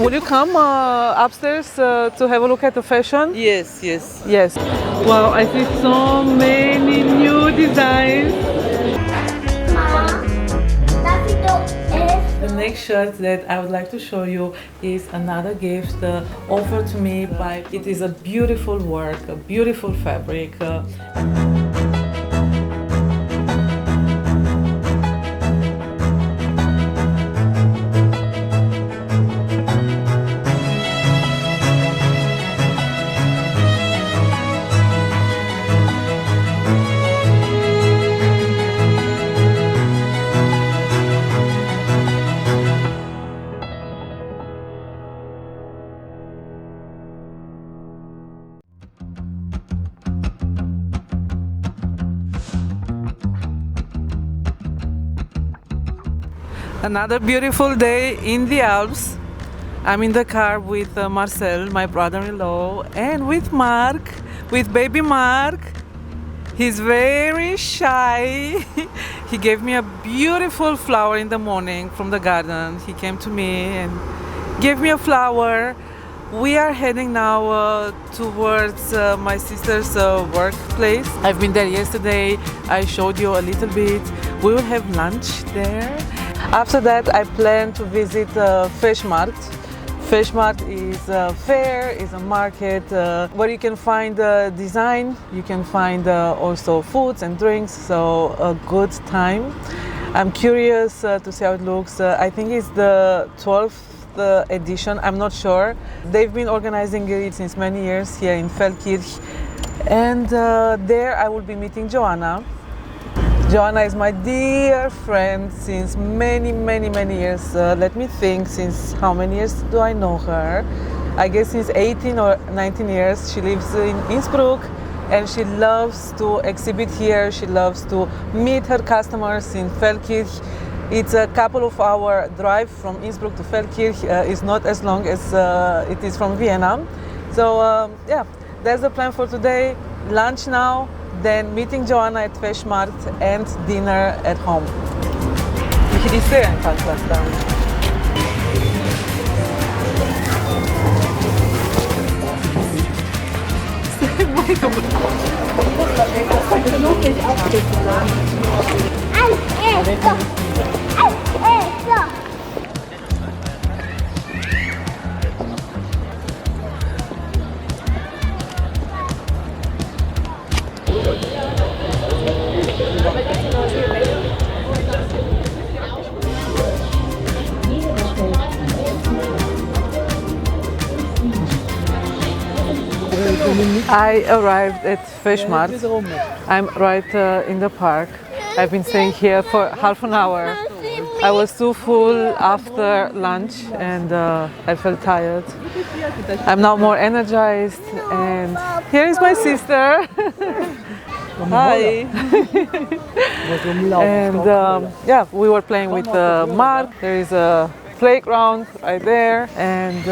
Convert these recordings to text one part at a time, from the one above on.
Would you come upstairs to have a look at the fashion? Yes, yes. Yes. Wow, I see so many new designs. The next shirt that I would like to show you is another gift offered to me by, it is a beautiful work, a beautiful fabric. Another beautiful day in the Alps. I'm in the car with Marcel, my brother-in-law, and with Mark, with baby Mark. He's very shy. He gave me a beautiful flower in the morning from the garden. He came to me and gave me a flower. We are heading now towards my sister's workplace. I've been there yesterday. I showed you a little bit. We will have lunch there. After that, I plan to visit Fashmarkt. Fashmarkt is a fair, is a market where you can find design, you can find also foods and drinks, so a good time. I'm curious to see how it looks. I think it's the 12th edition, I'm not sure. They've been organizing it since many years here in Feldkirch, and there I will be meeting Joanna. Joanna is my dear friend since many years. Let me think, since how many years do I know her? I guess since 18 or 19 years. She lives in Innsbruck and she loves to exhibit here. She loves to meet her customers in Feldkirch. It's a couple of hour drive from Innsbruck to Feldkirch. It's not as long as it is from Vienna. So yeah, that's the plan for today. Lunch now. Then meeting Joanna at Fashmarkt and dinner at home. Ich risse einfach was da. I arrived at Fashmarkt. I'm right in the park. I've been staying here for half an hour. I was too full after lunch and I felt tired. I'm now more energized, and here is my sister. Hi. And yeah, we were playing with Mark. There is a playground right there, and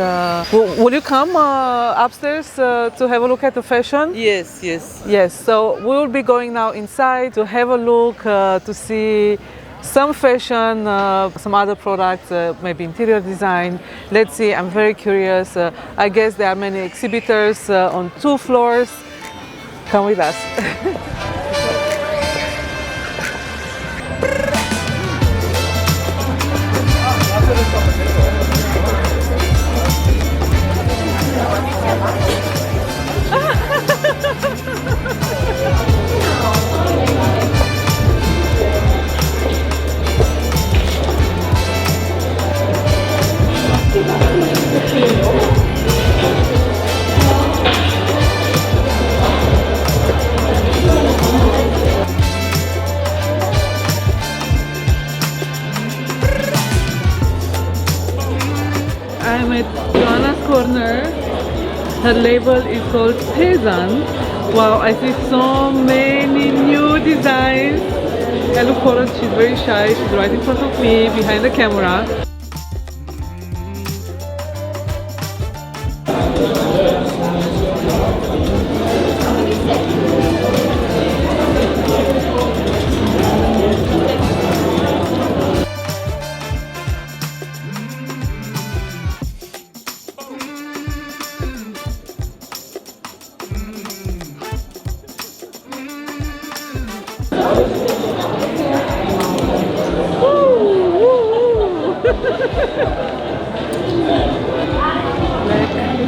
will you come upstairs to have a look at the fashion? Yes, yes. Yes, so we will be going now inside to have a look, to see some fashion, some other products, maybe interior design. Let's see, I'm very curious. I guess there are many exhibitors on 2 floors. Come with us. I'm at Joanna's corner. Her label is called Peasant. Wow, I see so many new designs. I look forward, she's very shy. She's right in front of me, behind the camera.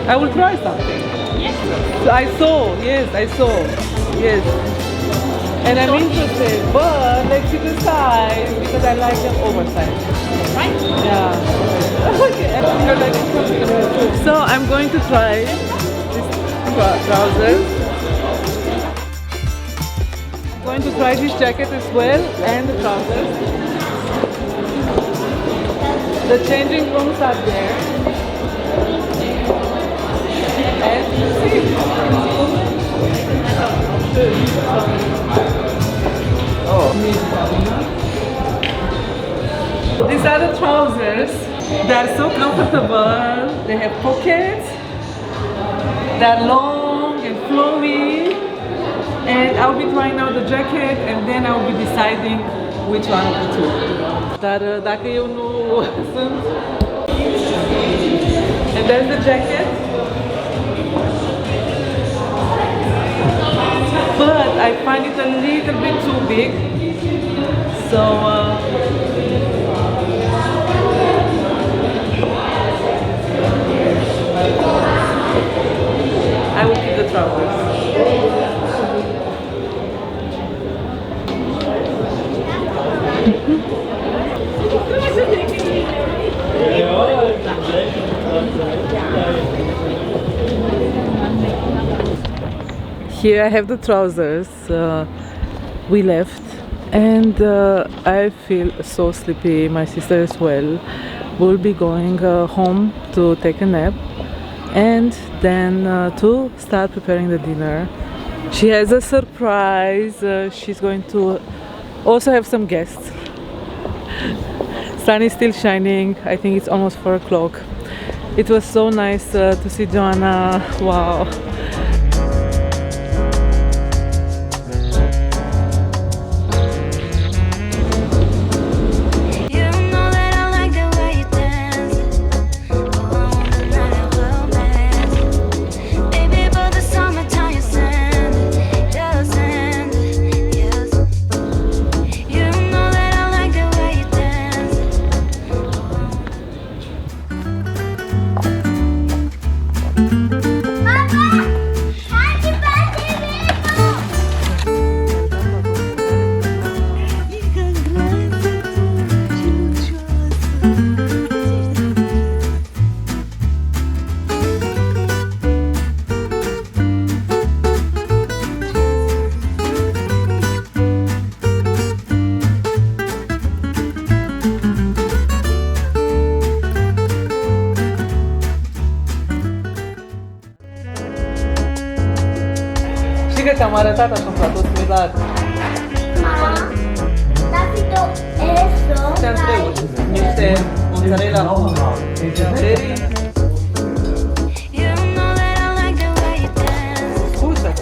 I will try something. Yes. I saw, yes. And I'm interested, but let's see the size because I like them oversized. Right? Yeah. So I'm going to try these trousers. I'm going to try this jacket as well and the trousers. The changing rooms are there. And see. These are the trousers. They are so comfortable. They have pockets. They are long and flowy. And I'll be trying out the jacket and then I'll be deciding which one of the two. Dar dacă eu nu sunt. And there's the jacket. But I find it a little bit too big. So I will keep the trousers. Here I have the trousers. We left and I feel so sleepy. My sister as well. We'll be going home to take a nap and then to start preparing the dinner. She has a surprise. She's going to also have some guests. Sun is still shining. I think it's almost 4 o'clock. It was so nice to see Joanna. Wow. Știi că ți-am arătat așa un platou similar? Ți-am trebuit niște mozzarella cherry. Scuze!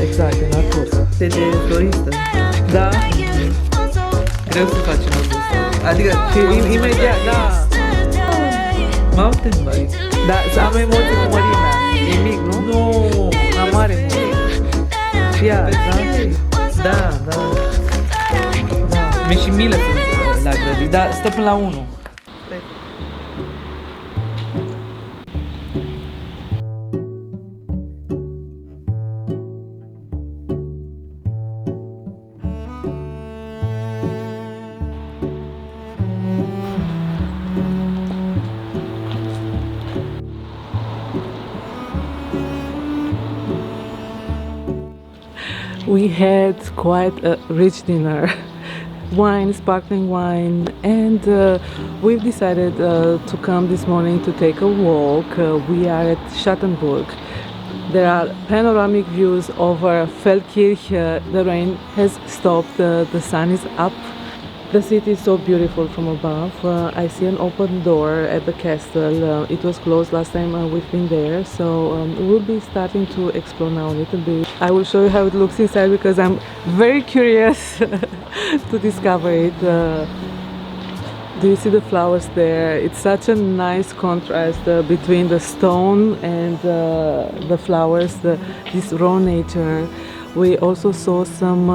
Exact, în acurs. De floristă. Da. Greu să facem asta. Adică, imediat, da. Mountain bike. Da, să am emoții cu mărimea. E mic, nu? Nu, am mare mărimea. Ia, da? Da. Mi-e și milă la grădit, dar stă până la 1. We had quite a rich dinner. Wine, sparkling wine, and we've decided to come this morning to take a walk. We are at Schattenburg. There are panoramic views over Feldkirch. The rain has stopped, the sun is up, The city is so beautiful from above. I see an open door at the castle. It was closed last time we've been there, so we'll be starting to explore now a little bit. I will show you how it looks inside because I'm very curious to discover it. Do you see the flowers there? It's such a nice contrast between the stone and the flowers, this raw nature. We also saw some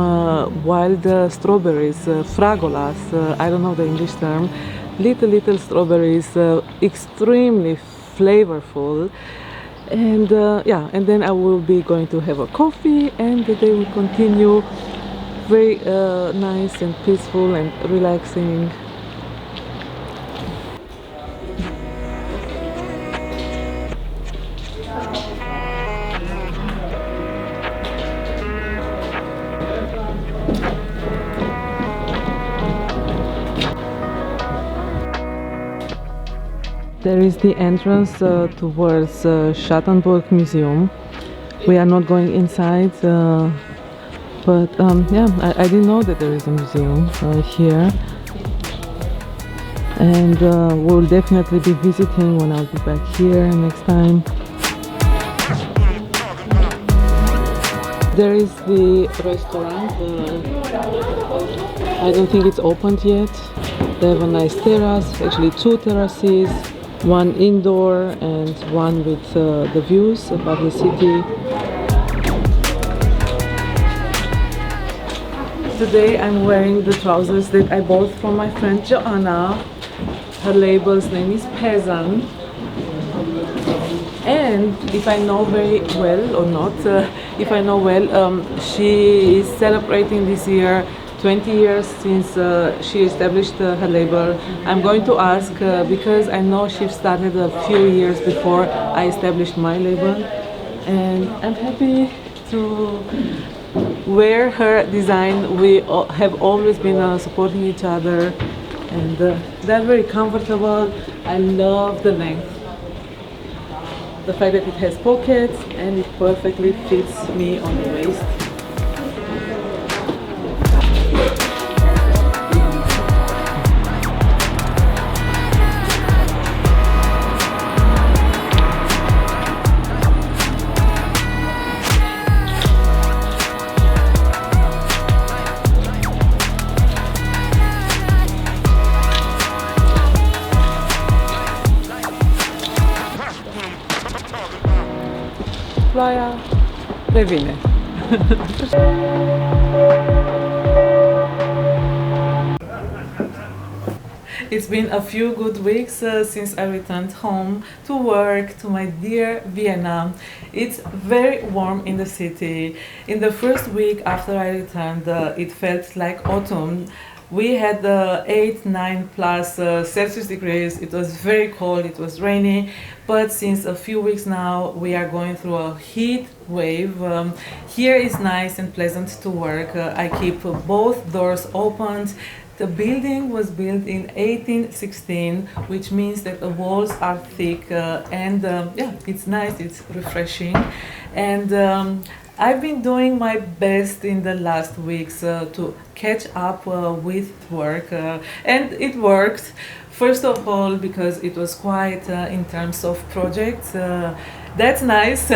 wild strawberries, fragolas, I don't know the English term, little strawberries, extremely flavorful. And yeah, and then I will be going to have a coffee and the day will continue very nice and peaceful and relaxing. There is the entrance towards Schattenburg Museum. We are not going inside, but yeah, I didn't know that there is a museum here. And we'll definitely be visiting when I'll be back here next time. There is the restaurant. I don't think it's opened yet. They have a nice terrace, actually two terraces. One indoor and one with the views above the city. Today I'm wearing the trousers that I bought from my friend Joanna. Her label's name is Peasant. And if I know very well or not, if I know well, she is celebrating this year 20 years since she established her label. I'm going to ask because I know she started a few years before I established my label, and I'm happy to wear her design. We have always been supporting each other, and they're very comfortable. I love the length, the fact that it has pockets and it perfectly fits me on the waist. Ploaia revine. It's been a few good weeks since I returned home to work to my dear Vienna. It's very warm in the city. In the first week after I returned, it felt like autumn. We had 8-9 plus Celsius degrees. It was very cold, it was rainy, but since a few weeks now we are going through a heat wave. Here is nice and pleasant to work. I keep both doors opened. The building was built in 1816, which means that the walls are thick and yeah, it's nice, it's refreshing. And I've been doing my best in the last weeks to catch up with work, and it worked. First of all, because it was quiet in terms of projects. That's nice.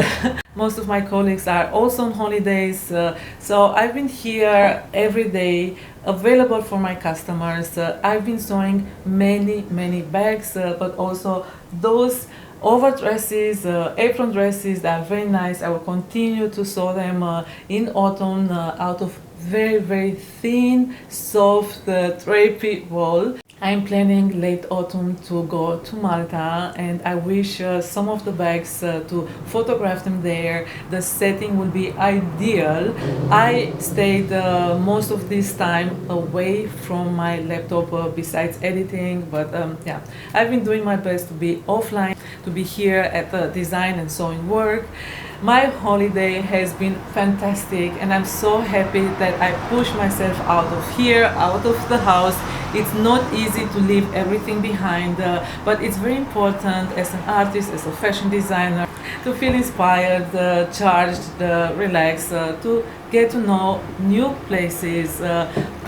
Most of my colleagues are also on holidays, so I've been here every day, available for my customers. I've been sewing many bags, but also those overdresses, apron dresses that are very nice. I will continue to sew them in autumn out of very thin, soft, drapey wool. I'm planning late autumn to go to Malta, and I wish some of the bags to photograph them there. The setting will be ideal. I stayed most of this time away from my laptop besides editing, but yeah, I've been doing my best to be offline, to be here at the design and sewing work. My holiday has been fantastic, and I'm so happy that I pushed myself out of here, out of the house. It's not easy to leave everything behind, but it's very important as an artist, as a fashion designer, to feel inspired, charged, relaxed, to get to know new places,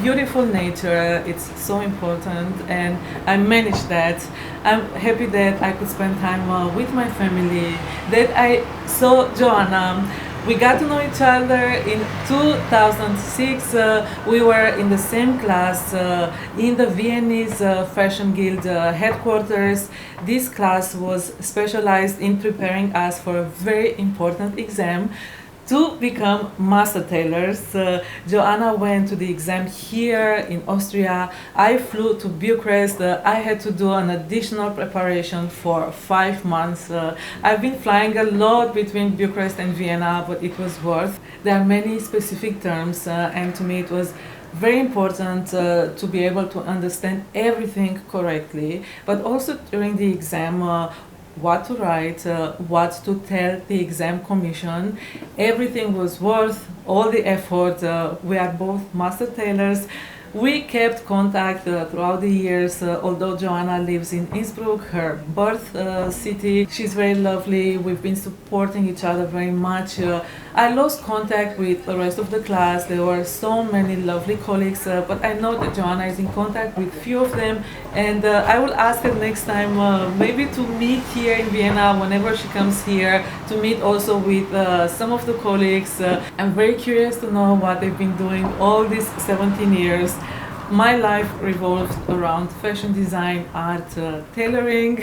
beautiful nature. It's so important, and I managed that. I'm happy that I could spend time with my family, that I saw Joanna. We got to know each other in 2006. We were in the same class in the Viennese Fashion Guild headquarters. This class was specialized in preparing us for a very important exam to become master tailors. Joanna went to the exam here in Austria. I flew to Bucharest. I had to do an additional preparation for 5 months. I've been flying a lot between Bucharest and Vienna, but it was worth. There are many specific terms, and to me it was very important to be able to understand everything correctly, but also during the exam, what to write, what to tell the exam commission. Everything was worth all the effort. We are both master tailors. We kept contact throughout the years, although Joanna lives in Innsbruck, her birth city. She's very lovely. We've been supporting each other very much. I lost contact with the rest of the class. There were so many lovely colleagues, but I know that Joanna is in contact with few of them, and I will ask her next time maybe to meet here in Vienna whenever she comes here, to meet also with some of the colleagues. I'm very curious to know what they've been doing all these 17 years. My life revolves around fashion design, art, tailoring.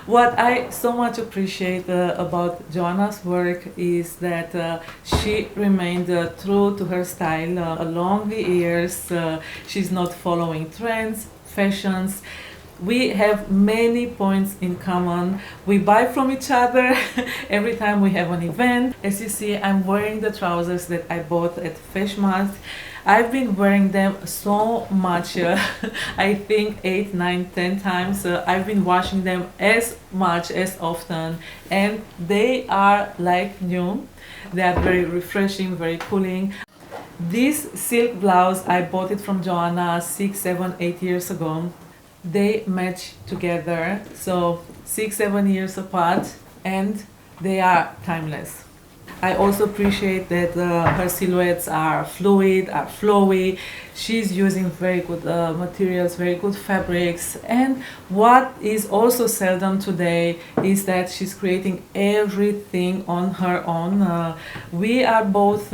What I so much appreciate about Joanna's work is that she remained true to her style along the years. She's not following trends, fashions. We have many points in common. We buy from each other every time we have an event. As you see, I'm wearing the trousers that I bought at Fashmarkt. I've been wearing them so much, I think 8, 9, 10 times. I've been washing them as much, as often, and they are like new. They are very refreshing, very cooling. This silk blouse, I bought it from Joanna 6, 7, 8 years ago. They match together, so 6, 7 years apart, and they are timeless. I also appreciate that her silhouettes are fluid, are flowy. She's using very good materials, very good fabrics. And what is also seldom today is that she's creating everything on her own. We are both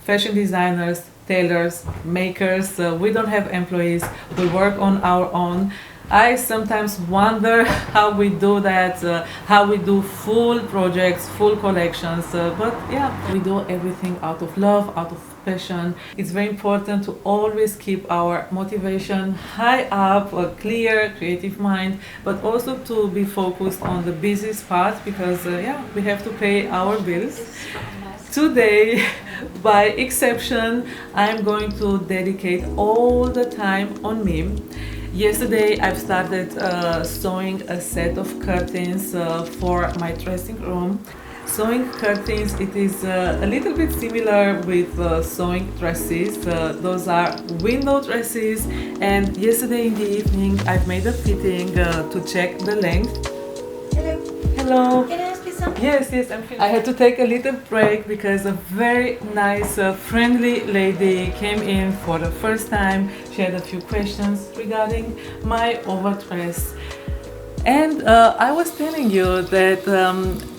fashion designers, tailors, makers. We don't have employees. We work on our own. I sometimes wonder how we do that, how we do full projects, full collections, but yeah, we do everything out of love, out of passion. It's very important to always keep our motivation high up, a clear, creative mind, but also to be focused on the busiest part, because yeah, we have to pay our bills. Today, by exception, I'm going to dedicate all the time on me. Yesterday I've started sewing a set of curtains for my dressing room. Sewing curtains, it is a little bit similar with sewing dresses. Those are window dresses, and yesterday in the evening I've made a fitting to check the length. Hello. Hello. Can I ask you something? Yes, I'm finished. I had to take a little break because a very nice, friendly lady came in for the first time. She had a few questions regarding my overdress. And I was telling you that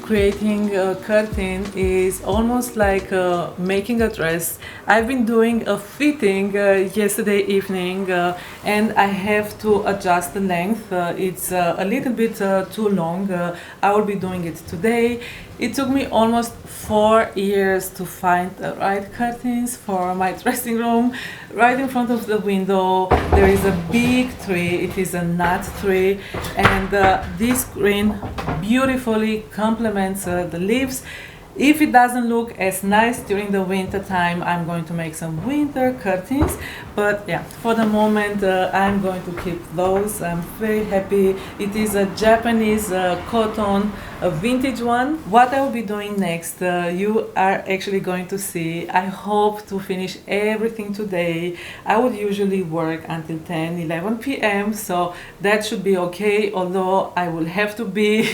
creating a curtain is almost like making a dress. I've been doing a fitting yesterday evening and I have to adjust the length. It's a little bit too long. I will be doing it today. It took me almost 4 years to find the right curtains for my dressing room. Right in front of the window there is a big tree. It is a nut tree, and this green beautifully complements the leaves. If it doesn't look as nice during the winter time, I'm going to make some winter curtains, but yeah, for the moment I'm going to keep those. I'm very happy. It is a Japanese cotton a vintage one. What I will be doing next, you are actually going to see. I hope to finish everything today. I would usually work until 10-11 p.m. so that should be okay, although I will have to be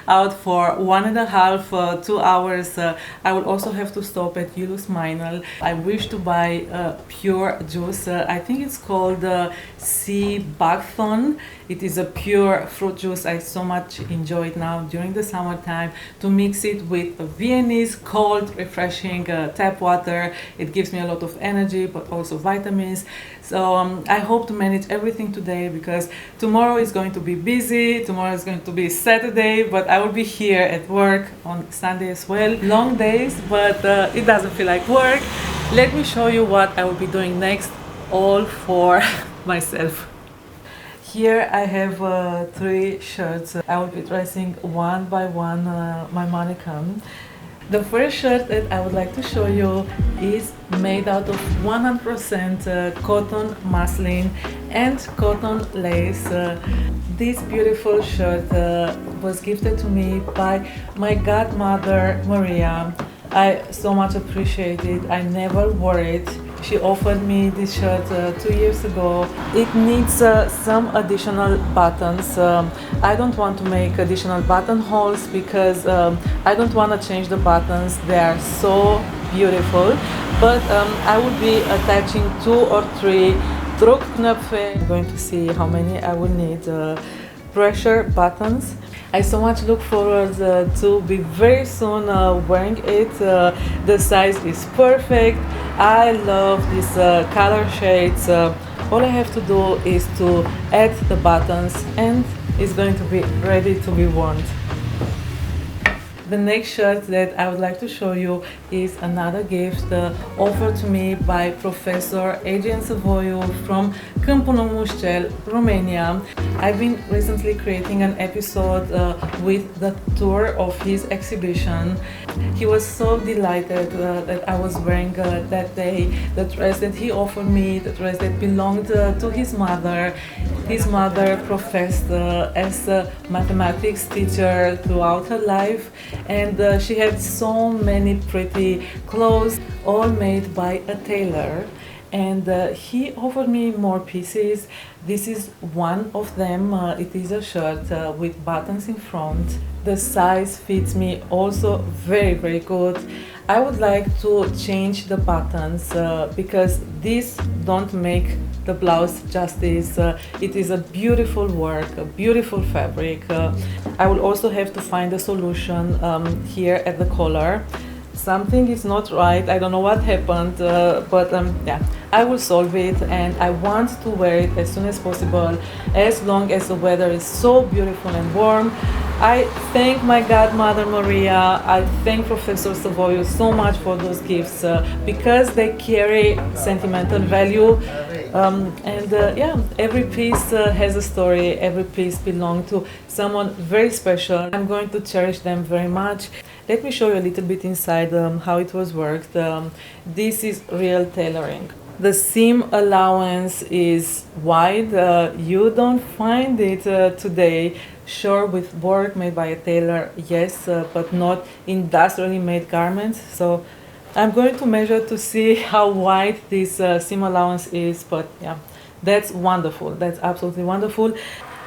out for 1.5 2 hours. I will also have to stop at Julius Meinl. I wish to buy pure juice. I think it's called Sea Buckthorn. It is a pure fruit juice. I so much enjoy it now during the summertime to mix it with Viennese cold, refreshing tap water. It gives me a lot of energy, but also vitamins. So I hope to manage everything today because tomorrow is going to be busy. Tomorrow is going to be Saturday, but I will be here at work on Sunday as well. Long days, but it doesn't feel like work. Let me show you what I will be doing next, all for myself. Here I have 3 shirts. I will be dressing one by one my mannequin. The first shirt that I would like to show you is made out of 100% cotton muslin and cotton lace. This beautiful shirt was gifted to me by my godmother Maria. I so much appreciate it. I never wore it. She offered me this shirt 2 years ago. It needs some additional buttons. I don't want to make additional buttonholes because I don't want to change the buttons. They are so beautiful. But I would be attaching 2 or 3 Druckknöpfe. I'm going to see how many I will need. Pressure buttons. I so much look forward to be very soon wearing it. The size is perfect. I love these color shades. All I have to do is to add the buttons and it's going to be ready to be worn. The next shirt that I would like to show you is another gift offered to me by Professor Adrian Savoiu from Câmpul Mușcel, Romania. I've been recently creating an episode with the tour of his exhibition. He was so delighted that I was wearing that day the dress that he offered me, the dress that belonged to his mother. His mother professed as a mathematics teacher throughout her life, and she had so many pretty clothes, all made by a tailor. And he offered me more pieces. This is one of them. It is a shirt with buttons in front. The size fits me also very, very good. I would like to change the buttons because these don't make the blouse justice. It is a beautiful work, a beautiful fabric. I will also have to find a solution here at the collar. Something is not right. I don't know what happened, but yeah, I will solve it, and I want to wear it as soon as possible, as long as the weather is so beautiful and warm. I thank my godmother Maria. I thank Professor Savoiu so much for those gifts because they carry sentimental value. Yeah, every piece has a story. Every piece belongs to someone very special. I'm going to cherish them very much. Let me show you a little bit inside how it was worked. This is real tailoring. The seam allowance is wide. You don't find it today. Sure, with work made by a tailor, yes, but not industrially made garments. So I'm going to measure to see how wide this seam allowance is, but yeah, that's wonderful. That's absolutely wonderful.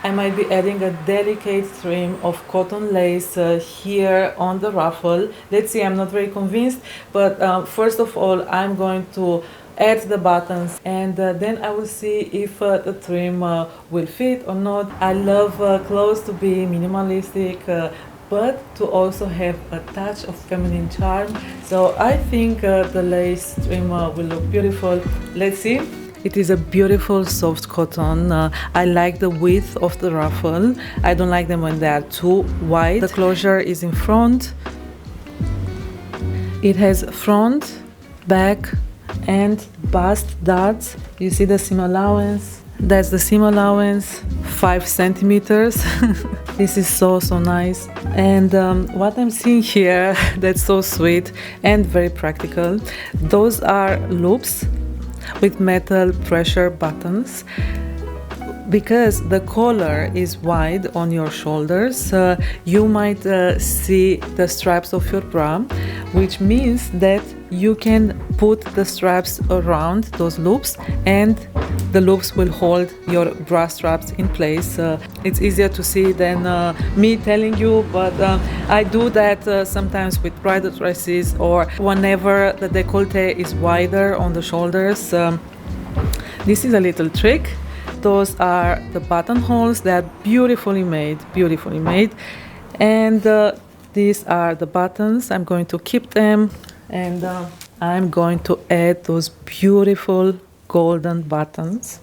I might be adding a delicate trim of cotton lace here on the ruffle. Let's see, I'm not very convinced, but first of all, I'm going to add the buttons, and then I will see if the trim will fit or not. I love clothes to be minimalistic, but to also have a touch of feminine charm. So I think the lace trim will look beautiful. Let's see. It is a beautiful soft cotton. I like the width of the ruffle. I don't like them when they are too wide. The closure is in front. It has front, back, and bust darts. You see the seam allowance. That's the seam allowance, 5 centimeters. This is so nice. And what I'm seeing here, that's so sweet and very practical. Those are loops with metal pressure buttons. Because the collar is wide on your shoulders, you might see the straps of your bra, which means that you can put the straps around those loops and the loops will hold your bra straps in place. It's easier to see than me telling you, but I do that sometimes with bridal dresses or whenever the décolleté is wider on the shoulders. This is a little trick. Those are the buttonholes. They are beautifully made, and these are the buttons. I'm going to keep them, and I'm going to add those beautiful golden buttons.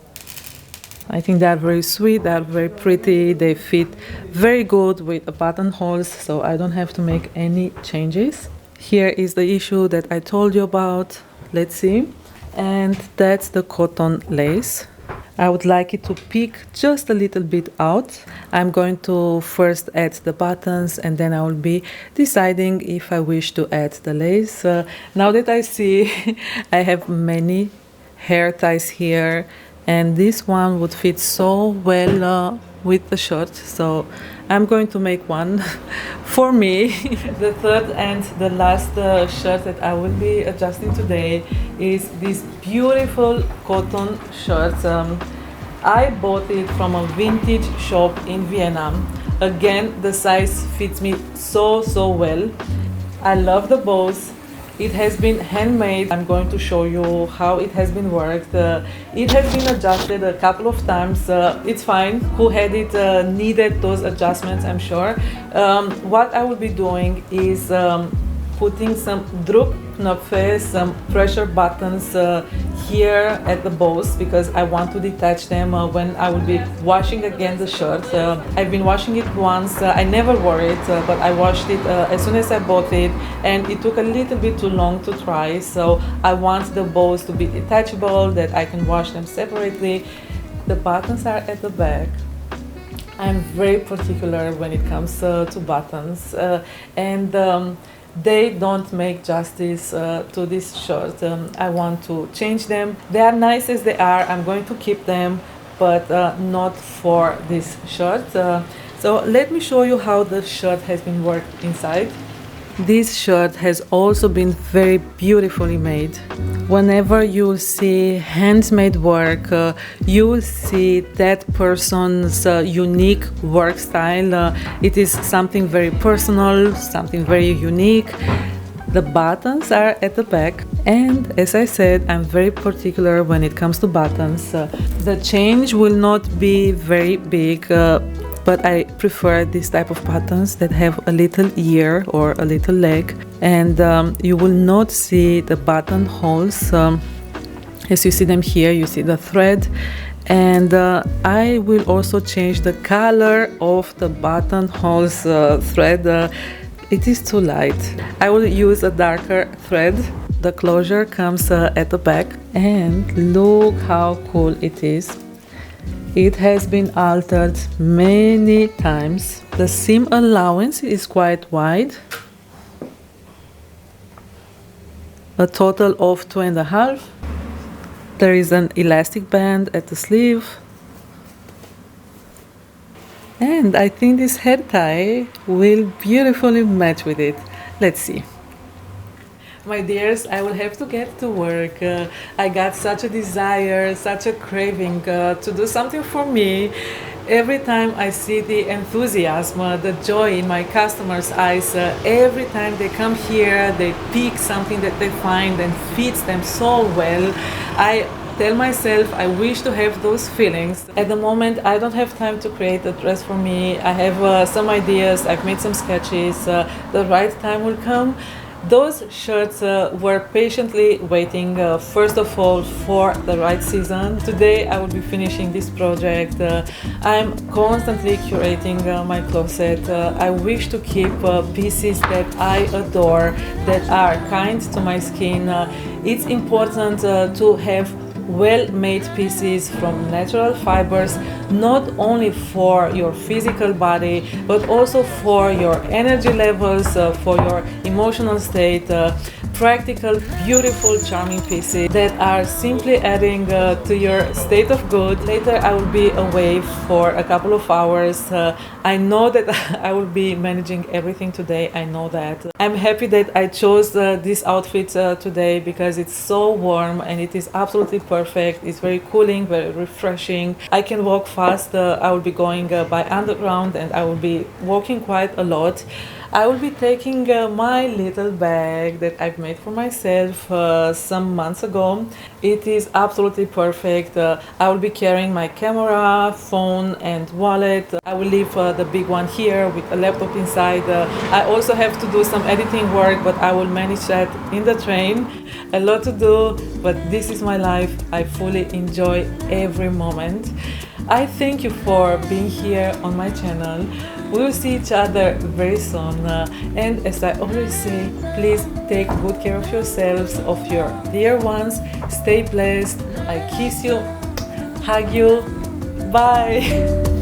I think they are very sweet, they are very pretty, they fit very good with the buttonholes, so I don't have to make any changes. Here is the issue that I told you about. Let's see. And that's the cotton lace. I would like it to peek just a little bit out. I'm going to first add the buttons and then I will be deciding if I wish to add the lace. Now that I see I have many hair ties here and this one would fit so well with the shirt, so I'm going to make one for me. The third and the last shirt that I will be adjusting today is this beautiful cotton shirt. I bought it from a vintage shop in Vienna. Again, the size fits me so well. I love the bows. It has been handmade. I'm going to show you how it has been worked. It has been adjusted a couple of times. It's fine. Who had it needed those adjustments, I'm sure. What I will be doing is putting some Druckknöpfe, some pressure buttons here at the bows because I want to detach them when I will be washing again the shirt. I've been washing it once. I never wore it, but I washed it as soon as I bought it, and it took a little bit too long to dry. So I want the bows to be detachable, that I can wash them separately. The buttons are at the back. I'm very particular when it comes to buttons, and they don't make justice to this shirt. I want to change them. They are nice as they are. I'm going to keep them, but not for this shirt. So let me show you how the shirt has been worked inside. This shirt has also been very beautifully made. Whenever you see handmade work, you will see that person's unique work style. It is something very personal, something very unique. The buttons are at the back, and as I said, I'm very particular when it comes to buttons. The change will not be very big, but I prefer this type of buttons that have a little ear or a little leg, and you will not see the buttonholes. As you see them here, you see the thread, and I will also change the color of the buttonholes thread. It is too light. I will use a darker thread. The closure comes at the back, and look how cool it is. It has been altered many times. The seam allowance is quite wide, a total of 2.5. There is an elastic band at the sleeve, and I think this hair tie will beautifully match with it. Let's see. My dears, I will have to get to work. I got such a desire, such a craving to do something for me. Every time I see the enthusiasm, the joy in my customers' eyes, every time they come here, they pick something that they find and fits them so well, I tell myself I wish to have those feelings. At the moment, I don't have time to create a dress for me. I have some ideas, I've made some sketches. The right time will come. Those shirts were patiently waiting, first of all, for the right season. Today I will be finishing this project. I'm constantly curating my closet. I wish to keep pieces that I adore, that are kind to my skin. It's important to have well-made pieces from natural fibers, not only for your physical body, but also for your energy levels, for your emotional state. practical, beautiful, charming pieces that are simply adding to your state of good. Later I will be away for a couple of hours. I know that I will be managing everything today. I know that. I'm happy that I chose this outfit today because it's so warm and it is absolutely perfect. It's very cooling, very refreshing. I can walk fast. I will be going by underground and I will be walking quite a lot. I will be taking my little bag that I've made for myself some months ago. It is absolutely perfect. I will be carrying my camera, phone and wallet. I will leave the big one here with a laptop inside. I also have to do some editing work, but I will manage that in the train. A lot to do, but this is my life. I fully enjoy every moment. I thank you for being here on my channel. We will see each other very soon. And as I always say, please take good care of yourselves, of your dear ones. Stay blessed. I kiss you, hug you. Bye.